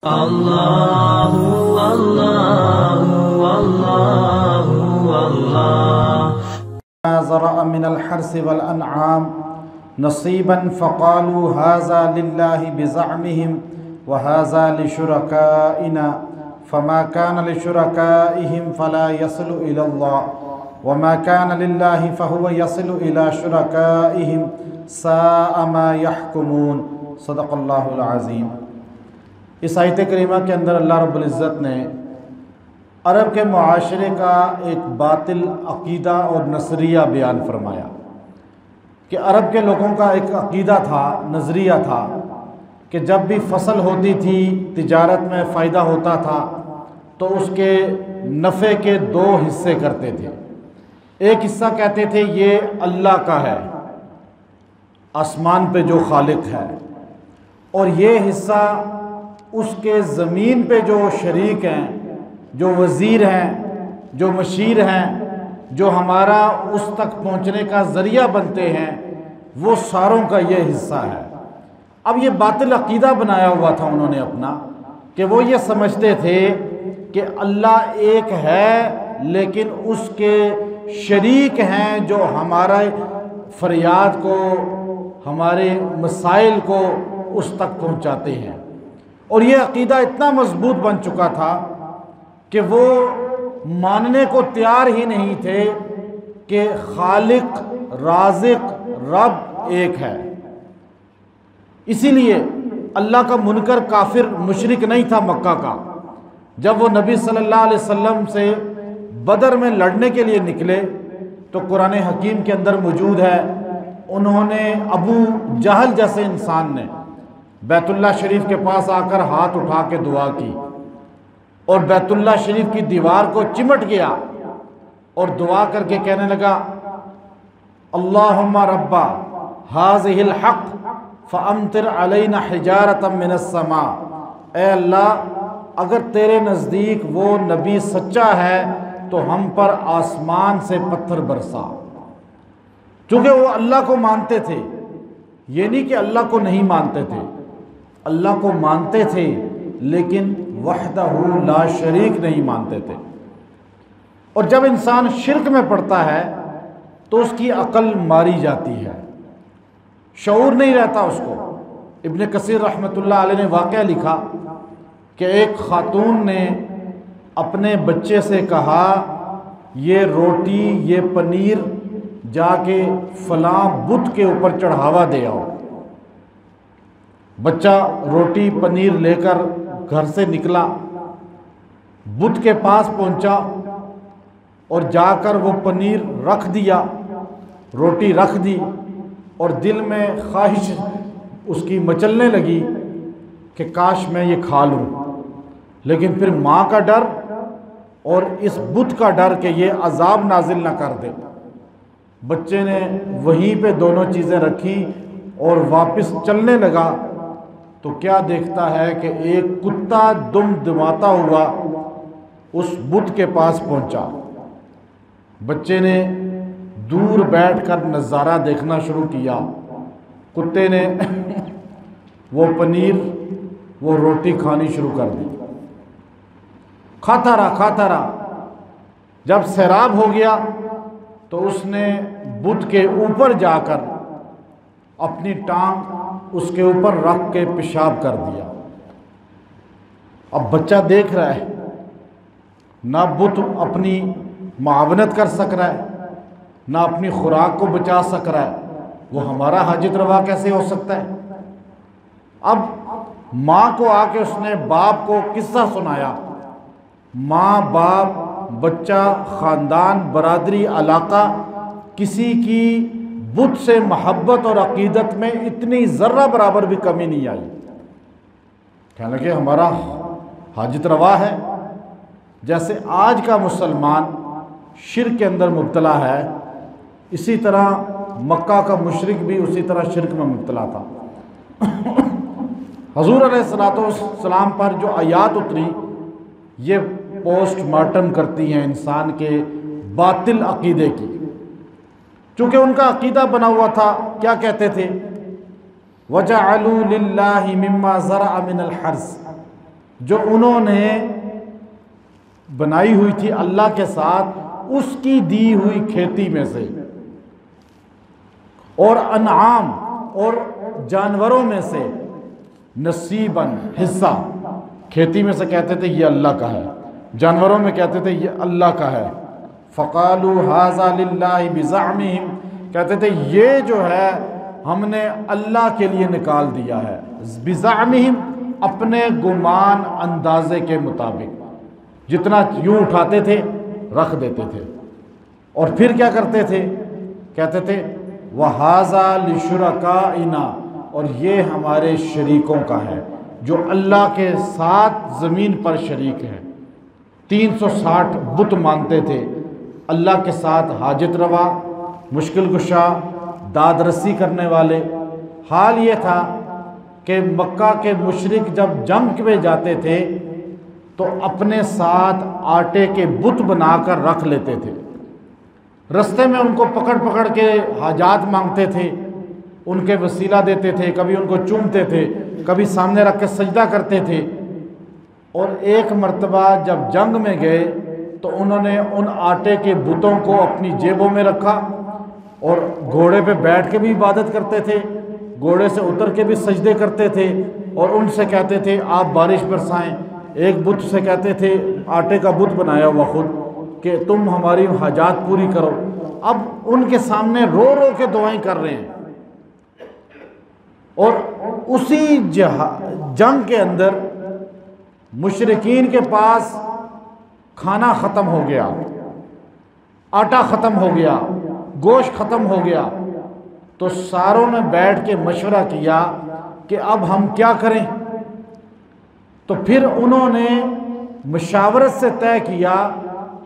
अल्लाहु अल्लाहु अल्लाहु अल्लाह ज़रअ मिनल हर्सि वल अनआम नसीबन फ़क़ालू हाज़ा लिल्लाहि बिज़अमिहिम व हाज़ा लिशुरकाइना फ़मा कान लिशुरकाइहिम फ़ला यसिलु इलल्लाह व मा कान लिल्लाहि फ़हुव यसिलु इला शुरकाइहिम साअ मा यहकुमून। सदक़ल्लाहुल अज़ीम। इस आयत करीमा के अंदर अल्लाह रब्बुल इज़्ज़त ने अरब के मुआशरे का एक बातिल अक़ीदा और नज़रिया बयान फरमाया कि अरब के लोगों का एक अक़ीदा था, नज़रिया था कि जब भी फसल होती थी, तिजारत में फ़ायदा होता था तो उसके नफ़े के दो हिस्से करते थे। एक हिस्सा कहते थे ये अल्लाह का है, आसमान पे जो खालिक है, और ये हिस्सा उसके ज़मीन पे जो शरीक हैं, जो वज़ीर हैं, जो मशीर हैं, जो हमारा उस तक पहुँचने का ज़रिया बनते हैं, वो सारों का ये हिस्सा है। अब ये बातिल अक़ीदा बनाया हुआ था उन्होंने अपना कि वो ये समझते थे कि अल्लाह एक है लेकिन उसके शरीक हैं जो हमारा फरियाद को, हमारे मसाइल को उस तक पहुँचाते हैं। और ये अक़ीदा इतना मजबूत बन चुका था कि वो मानने को तैयार ही नहीं थे कि खालिक, राज़िक, रब एक है। इसीलिए अल्लाह का मुनकर काफिर मुशरिक नहीं था मक्का का। जब वो नबी सल्लल्लाहु अलैहि वसल्लम से बदर में लड़ने के लिए निकले तो कुरान हकीम के अंदर मौजूद है, उन्होंने अबू जहल जैसे इंसान ने बैतुल्लाह शरीफ के पास आकर हाथ उठा के दुआ की और बैतुल्लाह शरीफ की दीवार को चिमट गया और दुआ करके कहने लगा, अल्लाहुम्मा रब्बा हाज़िहिल हक़ फ़अम्तिर अलैना हिजारतम मिनस समा। ए अल्लाह, अगर तेरे नज़दीक वो नबी सच्चा है तो हम पर आसमान से पत्थर बरसा। चूँकि वो अल्लाह को मानते थे, ये नहीं कि अल्लाह को नहीं मानते थे, अल्लाह को मानते थे लेकिन वहदहू ला शरीक नहीं मानते थे। और जब इंसान शिर्क में पड़ता है तो उसकी अकल मारी जाती है, शऊर नहीं रहता उसको। इब्न कसीर रहमतुल्लाह अलैह ने वाक़या लिखा कि एक खातून ने अपने बच्चे से कहा, ये रोटी, ये पनीर जाके फलां बुत के ऊपर चढ़ावा दे आओ। बच्चा रोटी पनीर लेकर घर से निकला, बुत के पास पहुंचा और जाकर वो पनीर रख दिया, रोटी रख दी और दिल में ख्वाहिश उसकी मचलने लगी कि काश मैं ये खा लूँ। लेकिन फिर माँ का डर और इस बुत का डर कि ये अजाब नाजिल ना कर दे, बच्चे ने वहीं पे दोनों चीज़ें रखी और वापस चलने लगा तो क्या देखता है कि एक कुत्ता दुम दमाता हुआ उस बुत के पास पहुंचा। बच्चे ने दूर बैठकर नज़ारा देखना शुरू किया। कुत्ते ने वो पनीर, वो रोटी खानी शुरू कर दी। खाता रहा। जब सैराब हो गया तो उसने बुत के ऊपर जाकर अपनी टांग उसके ऊपर रख के पेशाब कर दिया। अब बच्चा देख रहा है, ना बुत अपनी मुआवनत कर सक रहा है, ना अपनी खुराक को बचा सक रहा है, वो हमारा हाजित रवा कैसे हो सकता है। अब माँ को आके उसने बाप को किस्सा सुनाया। माँ, बाप, बच्चा, ख़ानदान, बरादरी, इलाका, किसी की बुत से मोहब्बत और अक़ीदत में इतनी ज़र्रा बराबर भी कमी नहीं आई। कहने लगे हमारा हाजित रवा है। जैसे आज का मुसलमान शिर्क के अंदर मुब्तला है, इसी तरह मक्का का मुशरिक भी उसी तरह शिर्क में मुब्तला था। हुज़ूर अलैहिस्सलाम पर जो आयात उतरी ये पोस्टमार्टम करती हैं इंसान के बातिल अक़ीदे की। चूँकि उनका अक़ीदा बना हुआ था, क्या कहते थे, वजअलू लिल्लाहि मिम्मा ज़रअ मिनल हर्स, जो उन्होंने बनाई हुई थी अल्लाह के साथ, उसकी दी हुई खेती में से, और अनआम और जानवरों में से नसीबन हिस्सा। खेती में से कहते थे ये अल्लाह का है, जानवरों में कहते थे ये अल्लाह का है। फ़क़ालू हाज़ा लिल्लाहि बिज़अमिहिम, कहते थे ये जो है हमने अल्लाह के लिए निकाल दिया है। बिज़अमिहिम, अपने गुमान अंदाजे के मुताबिक, जितना यूं उठाते थे रख देते थे। और फिर क्या करते थे, कहते थे वहाज़ा लिशुरकाइना, और ये हमारे शरीकों का है जो अल्लाह के साथ ज़मीन पर शरीक हैं। 360 बुत मानते थे अल्लाह के साथ, हाजत रवा, मुश्किल कुशा, दादरसी करने वाले। हाल ये था कि मक्का के मुशरिक जब जंग में जाते थे तो अपने साथ आटे के बुत बनाकर रख लेते थे। रास्ते में उनको पकड़ पकड़ के हाजात मांगते थे, उनके वसीला देते थे, कभी उनको चूमते थे, कभी सामने रख के सजदा करते थे। और एक मर्तबा जब जंग में गए तो उन्होंने उन आटे के बुतों को अपनी जेबों में रखा और घोड़े पे बैठ के भी इबादत करते थे, घोड़े से उतर के भी सजदे करते थे, और उनसे कहते थे आप बारिश बरसाएं। एक बुत से कहते थे, आटे का बुत बनाया हुआ खुद, कि तुम हमारी हाजात पूरी करो। अब उनके सामने रो रो के दुआएं कर रहे हैं। और उसी जंग के अंदर मुशरिकीन के पास खाना ख़त्म हो गया, आटा ख़त्म हो गया, गोश्त ख़त्म हो गया। तो सारों ने बैठ के मशवरा किया कि अब हम क्या करें। तो फिर उन्होंने मशावरत से तय किया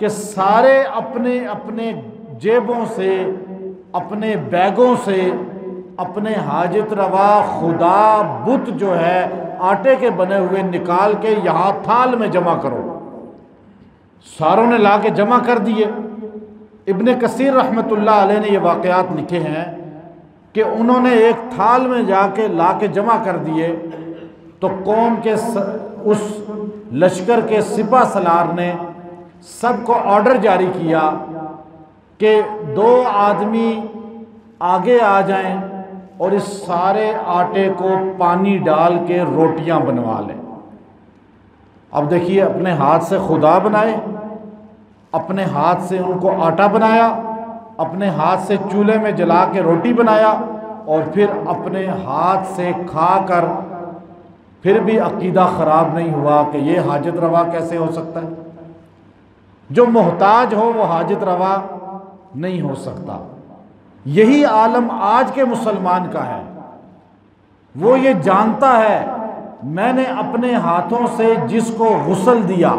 कि सारे अपने अपने जेबों से, अपने बैगों से, अपने हाजत रवा खुदा बुत जो है आटे के बने हुए निकाल के यहाँ थाल में जमा करो। सारों ने ला के जमा कर दिए। इब्ने कसीर रहमतुल्लाह अलैह ने ये वाक़यात लिखे हैं कि उन्होंने एक थाल में जाके ला के जमा कर दिए। तो कौम के उस लश्कर के सिपा सलार ने सबको ऑर्डर जारी किया कि 2 आदमी आगे आ जाएं और इस सारे आटे को पानी डाल के रोटियां बनवा लें। अब देखिए, अपने हाथ से खुदा बनाए, अपने हाथ से उनको आटा बनाया, अपने हाथ से चूल्हे में जला के रोटी बनाया, और फिर अपने हाथ से खाकर फिर भी अकीदा ख़राब नहीं हुआ कि ये हाजत रवा कैसे हो सकता है। जो मोहताज हो वो हाजत रवा नहीं हो सकता। यही आलम आज के मुसलमान का है। वो ये जानता है मैंने अपने हाथों से जिसको गुस्ल दिया,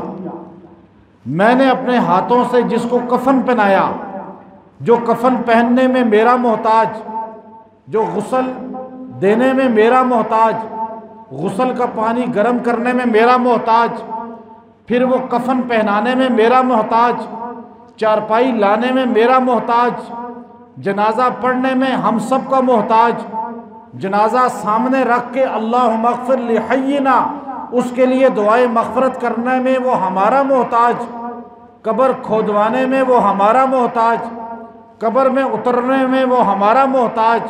मैंने अपने हाथों से जिसको कफन पहनाया, जो कफन पहनने में मेरा मोहताज, जो गुस्ल देने में मेरा मोहताज, गुस्ल का पानी गर्म करने में मेरा मोहताज, फिर वो कफन पहनाने में मेरा मोहताज, चारपाई लाने में मेरा मोहताज, जनाजा पढ़ने में हम सब का मोहताज, जनाजा सामने रख के अल्लाह मग़फ़िर लिहय्यिना, उसके लिए दुआए मग़फ़िरत करने में वो हमारा मोहताज, कब्र खोदवाने में वो हमारा मोहताज, कब्र में उतरने में वो हमारा मोहताज,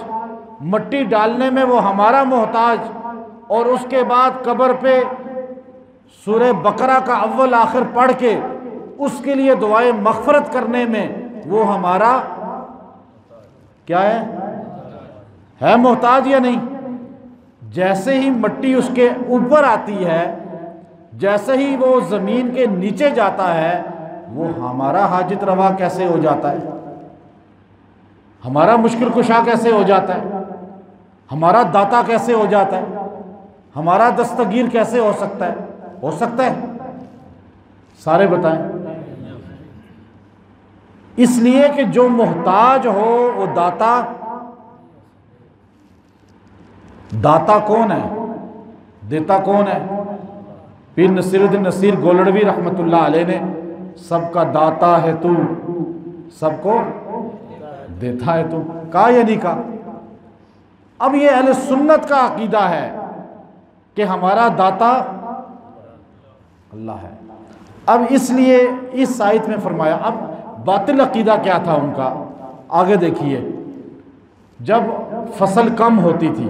मट्टी डालने में वो हमारा मोहताज, और उसके बाद कब्र पे सूरह बकरा का अव्वल आखिर पढ़ के उसके लिए दुआए मग़फ़िरत करने में वो हमारा क्या है मोहताज या नहीं। जैसे ही मट्टी उसके ऊपर आती है, जैसे ही वो ज़मीन के नीचे जाता है, वो हमारा हाजित रवा कैसे हो जाता है, हमारा मुश्किल कुशा कैसे हो जाता है, हमारा दाता कैसे हो जाता है, हमारा दस्तगीर कैसे हो सकता है। हो सकता है? सारे बताएं। इसलिए कि जो मोहताज हो वो दाता, दाता कौन है, देता कौन है। पीर नसीरुद्दीन नसीर गोलड़वी रहमतुल्लाह अलैह ने सबका दाता है तू, सबको देता है तू, कहा या नहीं कहा। अब ये अहले सुन्नत का अकीदा है कि हमारा दाता अल्लाह है। अब इसलिए इस आयत में फरमाया, अब बातिल अकीदा क्या था उनका, आगे देखिए। जब फसल कम होती थी,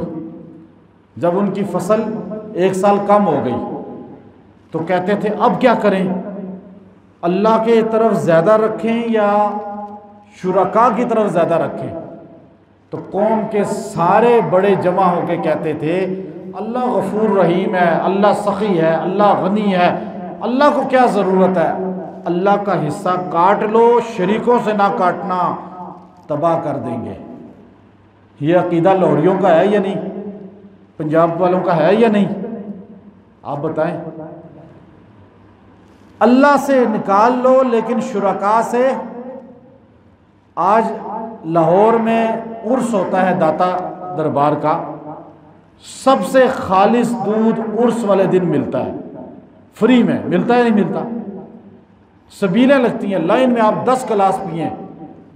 जब उनकी फसल 1 साल कम हो गई तो कहते थे अब क्या करें, अल्लाह के तरफ ज़्यादा रखें या शुरका की तरफ ज़्यादा रखें। तो कौम के सारे बड़े जमा होके कहते थे अल्लाह गफूर रहीम है, अल्लाह सखी है, अल्लाह गनी है, अल्लाह को क्या ज़रूरत है, अल्लाह का हिस्सा काट लो, शरीकों से ना काटना, तबाह कर देंगे। ये अकीदा लाहौरियों का है या नहीं, पंजाब वालों का है या नहीं, आप बताएं। अल्लाह से निकाल लो लेकिन शुरका से। आज लाहौर में उर्स होता है दाता दरबार का, सबसे खालिस दूध उर्स वाले दिन मिलता है, फ्री में मिलता है, नहीं मिलता, सबीलें लगती हैं लाइन में, आप 10 गिलास पिए,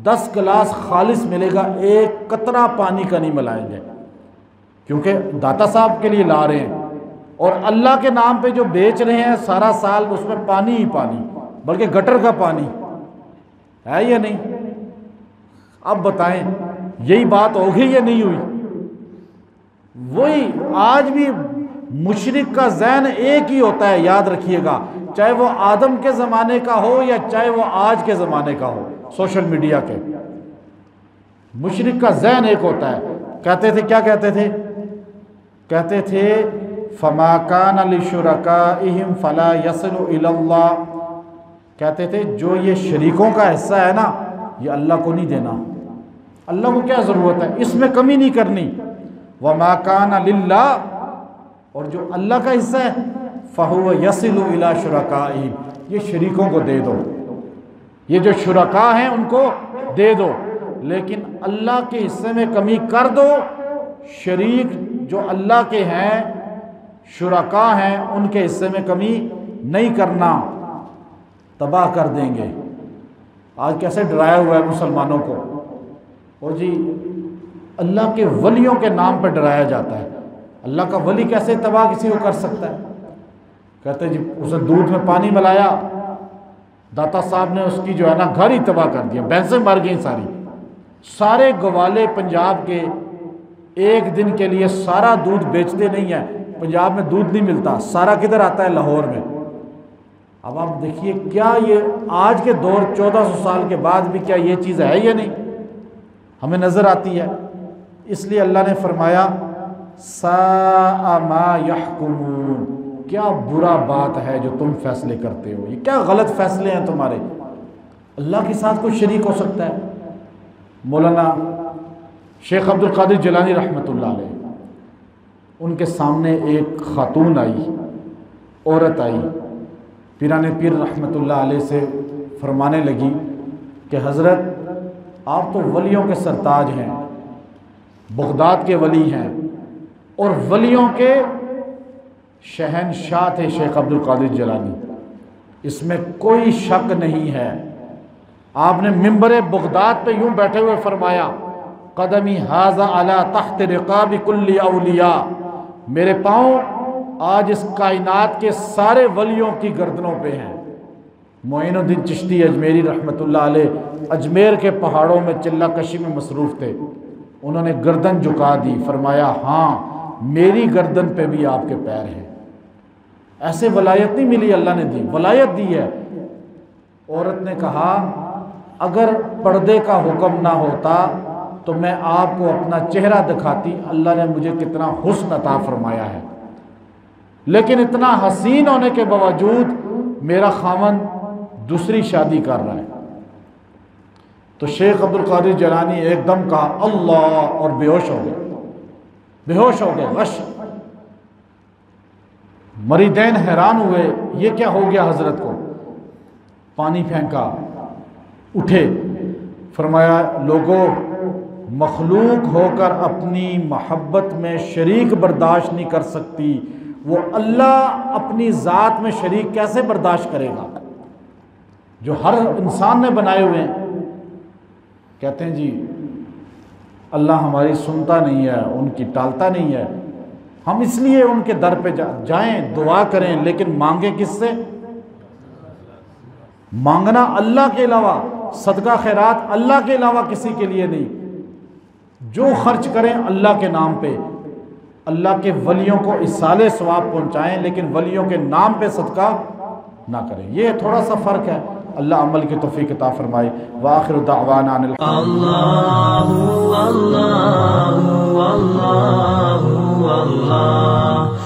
10 गिलास खालिस मिलेगा, एक कतरा पानी का नहीं मिलाएंगे, क्योंकि दाता साहब के लिए ला रहे हैं। और अल्लाह के नाम पे जो बेच रहे हैं सारा साल उसमें पानी ही पानी, बल्कि गटर का पानी है या नहीं। अब बताएं यही बात हो गई या नहीं हुई। वही आज भी मुशरिक का ज़हन एक ही होता है, याद रखिएगा, चाहे वो आदम के ज़माने का हो या चाहे वो आज के ज़माने का हो, सोशल मीडिया के, मुशरिक का ज़हन एक होता है। कहते थे, क्या कहते थे, कहते थे फमा कान लिशुरकाइहिम फला यसिलु इलल्लाह, कहते थे जो ये शरीकों का हिस्सा है ना, ये अल्लाह को नहीं देना, अल्लाह को क्या ज़रूरत है, इसमें कमी नहीं करनी। वमा कान लिल्लाह, और जो अल्लाह का हिस्सा है फ़हुव यसिलु इला शुरकाइहिम, ये शरीकों को दे दो, ये जो शुरका हैं उनको दे दो, लेकिन अल्लाह के हिस्से में कमी कर दो। शरीक जो अल्लाह के हैं, शुरका हैं, उनके हिस्से में कमी नहीं करना, तबाह कर देंगे। आज कैसे डराया हुआ है मुसलमानों को, और जी अल्लाह के वलियों के नाम पर डराया जाता है। अल्लाह का वली कैसे तबाह किसी को कर सकता है। कहते जी उसे दूध में पानी मिलाया, दाता साहब ने उसकी जो है ना घर ही तबाह कर दिया, भैंसें मर गई सारी, सारे गवाले पंजाब के एक दिन के लिए सारा दूध बेचते नहीं है, पंजाब में दूध नहीं मिलता, सारा किधर आता है, लाहौर में। अब आप देखिए क्या ये आज के दौर 1400 साल के बाद भी क्या ये चीज़ है या नहीं, हमें नज़र आती है। इसलिए अल्लाह ने फरमाया सा मा यहकुमून, क्या बुरा बात है जो तुम फैसले करते हो, ये क्या गलत फैसले हैं तुम्हारे। अल्लाह के साथ कोई शरीक हो सकता है। मौलाना शेख अब्दुल कादिर जिलानी रहमतुल्लाह अलैह, उनके सामने एक खातून आई, औरत आई, पीराने पीर रहमतुल्लाह अलैह से फरमाने लगी कि हज़रत आप तो वलियों के सरताज हैं, बगदाद के वली हैं और वलियों के शहनशाह थे शेख अब्दुल कादिर जिलानी, इसमें कोई शक नहीं है। आपने मिंबर बगदाद पे यूं बैठे हुए फरमाया कदमी हाजा अला तख्त रिकाब कुल्ली औलिया, मेरे पाँव आज इस कायनात के सारे वलियों की गर्दनों पे हैं। मोइनुद्दीन चिश्ती अजमेरी रहमतुल्लाह अलैह अजमेर के पहाड़ों में चिल्ला कशी में मसरूफ़ थे, उन्होंने गर्दन झुका दी, फरमाया हाँ मेरी गर्दन पे भी आपके पैर हैं। ऐसे वलायत नहीं मिली, अल्लाह ने दी, वलायत दी है। औरत ने कहा अगर पर्दे का हुक्म ना होता तो मैं आपको अपना चेहरा दिखाती, अल्लाह ने मुझे कितना हुस्न अता फरमाया है, लेकिन इतना हसीन होने के बावजूद मेरा खामन दूसरी शादी कर रहा है। तो शेख अब्दुल कादिर जिलानी एकदम कहा अल्लाह, और बेहोश हो गए, बेहोश हो गए, गश। मरीदैन हैरान हुए, ये क्या हो गया हजरत को, पानी फेंका, उठे, फरमाया लोगों मखलूक होकर अपनी मोहब्बत में शरीक बर्दाश्त नहीं कर सकती, वो अल्लाह अपनी ज़ात में शरीक कैसे बर्दाश्त करेगा जो हर इंसान ने बनाए हुए हैं। कहते हैं जी अल्लाह हमारी सुनता नहीं है, उनकी टालता नहीं है, हम इसलिए उनके दर पे जाएं, दुआ करें, लेकिन मांगे किससे, मांगना अल्लाह के अलावा, सदका खैरात अल्लाह के अलावा किसी के लिए नहीं। जो खर्च करें अल्लाह के नाम पे, अल्लाह के वलियों को इसाले सवाब पहुंचाएं, लेकिन वलियों के नाम पे सदका ना करें। ये थोड़ा सा फ़र्क है। अल्लाह अमल की तौफीक अता फरमाए। व आखिर दावाना अल्लाहु अल्लाहु अल्लाहु अल्लाह।